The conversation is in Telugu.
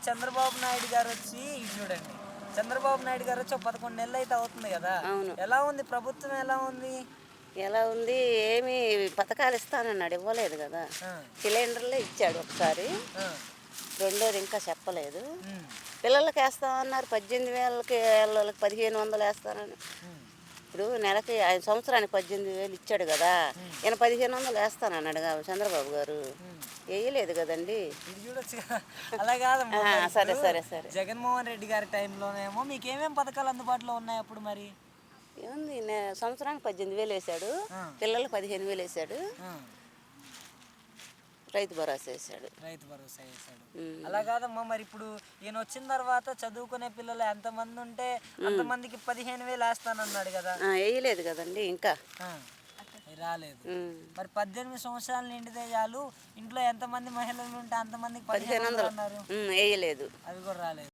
చంద్రబాబు నాయుడు గారు వచ్చి ఇది చూడండి. చంద్రబాబు నాయుడు గారు వచ్చి 11 నెలలు అయితే అవుతుంది కదా. అవును. ఎలా ఉంది ప్రభుత్వం, ఎలా ఉంది? ఎలా ఉంది? ఏమి పథకాలు ఇస్తానన్నాడు, ఇవ్వలేదు కదా. సిలిండర్లే ఇచ్చాడు ఒకసారి, రెండోది ఇంకా చెప్పలేదు. పిల్లలకి వేస్తామన్నారు, 18,000కి వాళ్ళకి 1,500 వేస్తానని. ఇప్పుడు నెలకి ఆయన సంవత్సరానికి 18,000 ఇచ్చాడు కదా, ఈయన 1,500 వేస్తానన్నాడు చంద్రబాబు గారు. వేయలేదు కదండి. ఇది చూడొచ్చు కదా. అలా కాదమ్మా. సరే సరే సరే. జగన్మోహన్ రెడ్డి గారి టైంలోనేమో మీకు ఏమేమి పథకాలు అందుబాటులో ఉన్నాయి అప్పుడు? మరి ఏముంది, సంవత్సరానికి 18,000 వేసాడు, పిల్లలకు 15,000 వేసాడు, రైతు భరోసా వేసాడు. అలా కాదమ్మా, మరి ఇప్పుడు ఈయన వచ్చిన తర్వాత చదువుకునే పిల్లలు ఎంతమంది ఉంటే అంతమందికి 15,000 వేస్తానన్నాడు కదా. వేయలేదు కదండి ఇంకా, రాలేదు. మరి 18 సంవత్సరాలు నిండితే చాలు, ఇంట్లో ఎంతమంది మహిళలు ఉంటే అంతమందికి 15,000 అన్నారు, వేయలేదు. అవి కూడా రాలేదు.